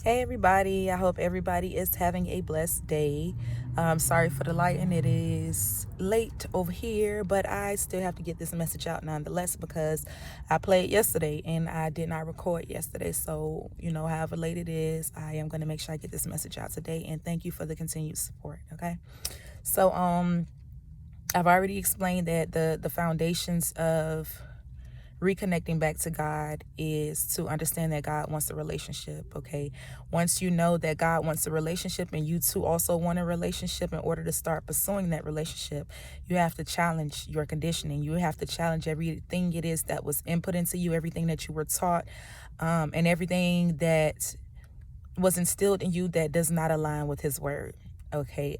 Hey everybody, I hope everybody is having a blessed day. Sorry for the lighting, it is late over here, but I still have to get this message out nonetheless because I played yesterday and I did not record yesterday. So, however late it is, I am going to make sure I get this message out today, and thank you for the continued support, okay? So, I've already explained that the foundations of reconnecting back to God is to understand that God wants a relationship, okay? Once you know that God wants a relationship and you too also want a relationship, in order to start pursuing that relationship, you have to challenge your conditioning. You have to challenge everything it is that was input into you, everything that you were taught, and everything that was instilled in you that does not align with His word, okay?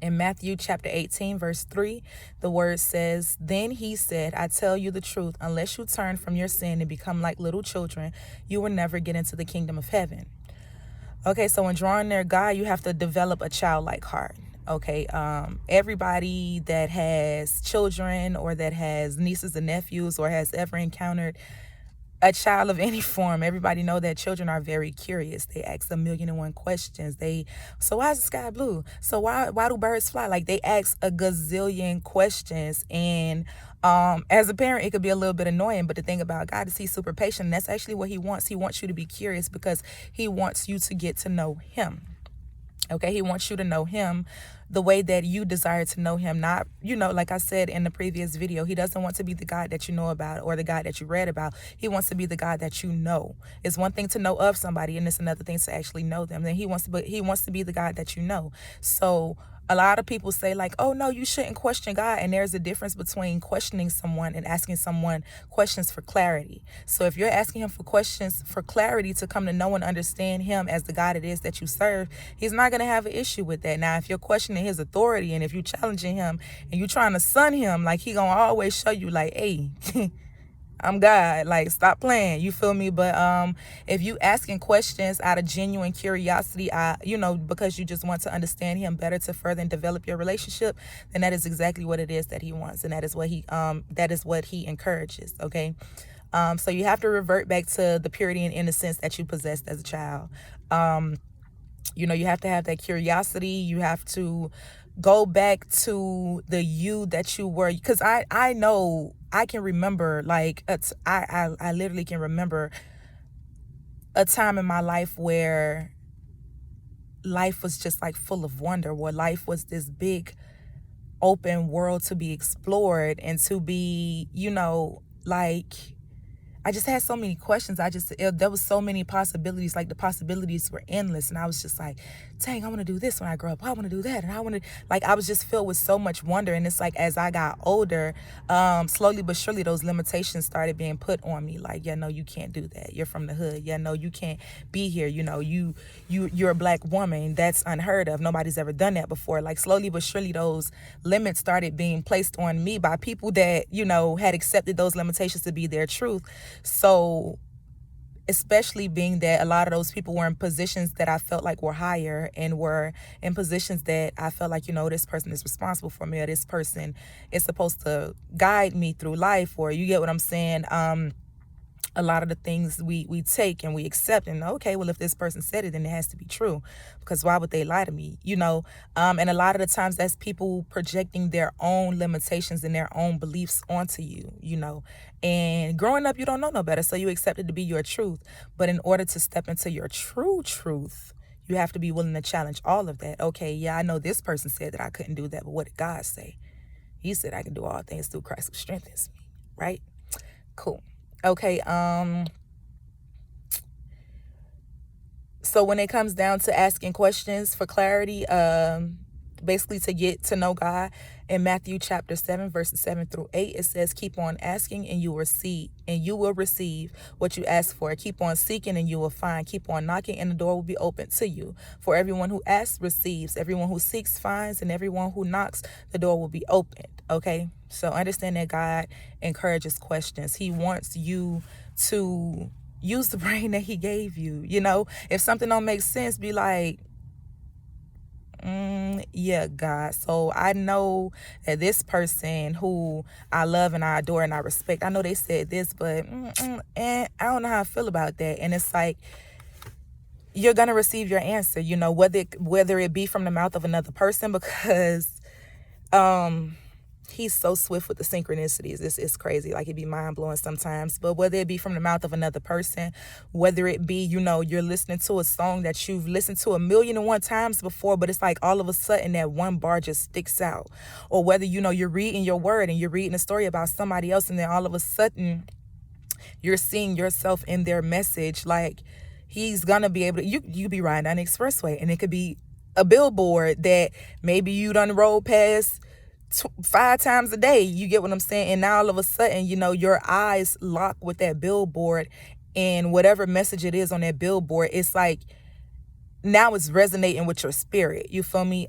In Matthew chapter 18, verse 3, the word says, "Then he said, I tell you the truth, unless you turn from your sin and become like little children, you will never get into the kingdom of heaven." Okay, so in drawing near God, you have to develop a childlike heart. Okay, everybody that has children or that has nieces and nephews or has ever encountered a child of any form, everybody know that children are very curious. They ask a million and one questions. So why is the sky blue? So why do birds fly? Like, they ask a gazillion questions. And as a parent, it could be a little bit annoying, but the thing about God is He's super patient, and that's actually what He wants. He wants you to be curious because He wants you to get to know Him. Okay, He wants you to know Him the way that you desire to know Him. Not, like I said in the previous video, He doesn't want to be the God that you know about or the God that you read about. He wants to be the God that you know. It's one thing to know of somebody, and it's another thing to actually know them. Then He wants to be the God that you know. So a lot of people say, like, oh no, you shouldn't question God. And there's a difference between questioning someone and asking someone questions for clarity. So if you're asking Him for questions for clarity to come to know and understand Him as the God it is that you serve, He's not going to have an issue with that. Now, if you're questioning His authority and if you're challenging Him and you're trying to son Him, like, He going to always show you, like, hey, I'm God. Like, stop playing. You feel me? But if you asking questions out of genuine curiosity, because you just want to understand Him better to further and develop your relationship, then that is exactly what it is that He wants, and that is what He encourages. Okay. So you have to revert back to the purity and innocence that you possessed as a child. You have to have that curiosity. You have to go back to the you that you were, because I know I can remember, like, I literally can remember a time in my life where life was just like full of wonder, where life was this big open world to be explored and to be, like, I just had so many questions. There was so many possibilities. Like, the possibilities were endless. And I was just like, dang, I want to do this when I grow up. I want to do that. And I was just filled with so much wonder. And it's like, as I got older, slowly but surely, those limitations started being put on me. Like, yeah, no, you can't do that. You're from the hood. Yeah, no, you can't be here. You're a black woman. That's unheard of. Nobody's ever done that before. Like, slowly but surely, those limits started being placed on me by people that, had accepted those limitations to be their truth. So, especially being that a lot of those people were in positions that I felt like were higher, and were in positions that I felt like, this person is responsible for me, or this person is supposed to guide me through life, or, you get what I'm saying? A lot of the things we take and we accept, and okay, well, if this person said it, then it has to be true, because why would they lie to me? And a lot of the times that's people projecting their own limitations and their own beliefs onto you. And growing up, you don't know no better, so you accept it to be your truth. But in order to step into your true truth, you have to be willing to challenge all of that. Okay, yeah, I know this person said that I couldn't do that, but what did God say? He said I can do all things through Christ who strengthens me, right? Cool. Okay, so when it comes down to asking questions for clarity, basically to get to know God, in Matthew chapter 7, verses 7 through 8, it says, keep on asking and you will receive what you ask for. Keep on seeking and you will find. Keep on knocking and the door will be open to you. For everyone who asks receives, everyone who seeks finds, and everyone who knocks, the door will be opened. Okay, so understand that God encourages questions. He wants you to use the brain that He gave you. If something don't make sense, be like, yeah, God. So I know that this person who I love and I adore and I respect, I know they said this, but I don't know how I feel about that. And it's like, you're going to receive your answer, you know, whether it be from the mouth of another person, because he's so swift with the synchronicities. It's crazy. Like, it'd be mind blowing sometimes. But whether it be from the mouth of another person, whether it be, you know, you're listening to a song that you've listened to 1,000,001 times before, but it's like all of a sudden that one bar just sticks out. Or whether, you know, you're reading your word and you're reading a story about somebody else, and then all of a sudden you're seeing yourself in their message. Like, he's gonna be able to, you be riding down the expressway and it could be a billboard that maybe you done rolled past 5 times a day. You get what I'm saying? And now all of a sudden, you know, your eyes lock with that billboard, and whatever message it is on that billboard, it's like now it's resonating with your spirit. You feel me?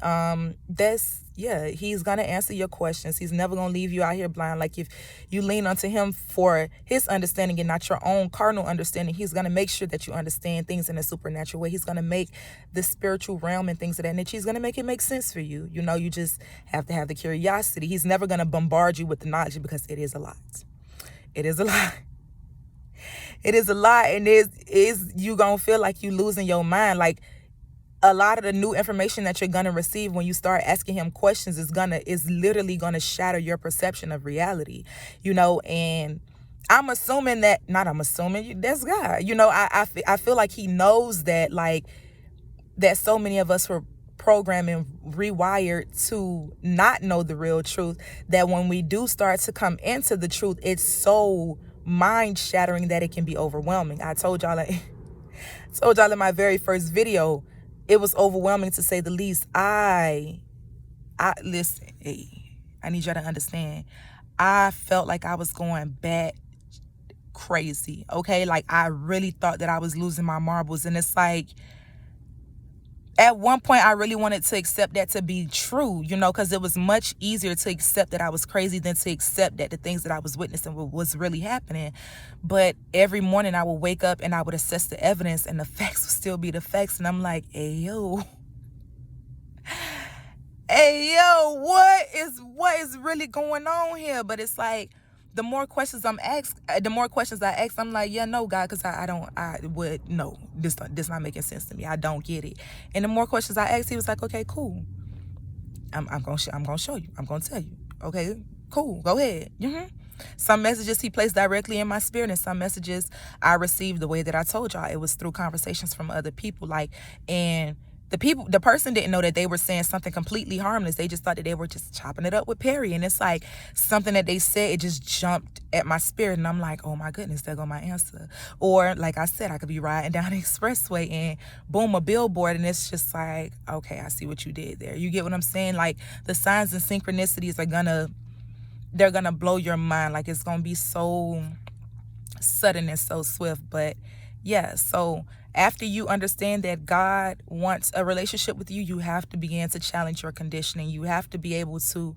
He's gonna answer your questions. He's never gonna leave you out here blind. Like, if you lean onto him for his understanding and not your own carnal understanding, he's gonna make sure that you understand things in a supernatural way. He's gonna make the spiritual realm and things of that nature, he's gonna make it make sense for you. You know, you just have to have the curiosity. He's never gonna bombard you with the knowledge, because it is a lot. It is a lot. It is a lot, and is you gonna feel like you losing your mind. Like, a lot of the new information that you're gonna receive when you start asking him questions is literally gonna shatter your perception of reality, you know. And I'm assuming that, not I'm assuming, that's God. You know, I feel like he knows that, like, that so many of us were programmed and rewired to not know the real truth, that when we do start to come into the truth, it's so mind shattering that it can be overwhelming. I told y'all in my very first video, it was overwhelming, to say the least. I listen, hey, I need y'all to understand. I felt like I was going bat crazy, okay? Like, I really thought that I was losing my marbles. And it's like, at one point, I really wanted to accept that to be true, you know, because it was much easier to accept that I was crazy than to accept that the things that I was witnessing was really happening. But every morning I would wake up and I would assess the evidence, and the facts would still be the facts. And I'm like, hey, yo, what is really going on here? But it's like, the more questions I ask, I'm like, yeah, no, God, because this not making sense to me. I don't get it. And the more questions I asked, he was like, okay, cool. I'm gonna show you. I'm gonna tell you. Okay, cool. Go ahead. Some messages he placed directly in my spirit, and some messages I received the way that I told y'all. It was through conversations from other people. Like, and the person didn't know that they were saying something completely harmless. They just thought that they were just chopping it up with Perry. And it's like, something that they said, it just jumped at my spirit. And I'm like, oh my goodness, there go my answer. Or, like I said, I could be riding down the expressway and boom, a billboard. And it's just like, okay, I see what you did there. You get what I'm saying? Like, the signs and synchronicities they're gonna blow your mind. Like, it's gonna be so sudden and so swift. But yeah, so after you understand that God wants a relationship with you, you have to begin to challenge your conditioning. You have to be able to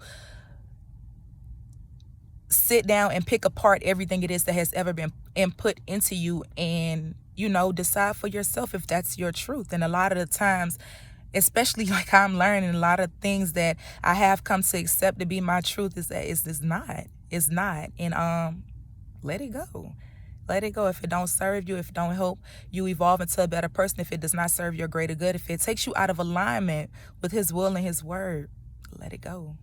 sit down and pick apart everything it is that has ever been input into you, and, you know, decide for yourself if that's your truth. And a lot of the times, especially like I'm learning, a lot of things that I have come to accept to be my truth is that it's not. And let it go. Let it go. If it don't serve you, if it don't help you evolve into a better person, if it does not serve your greater good, if it takes you out of alignment with his will and his word, let it go.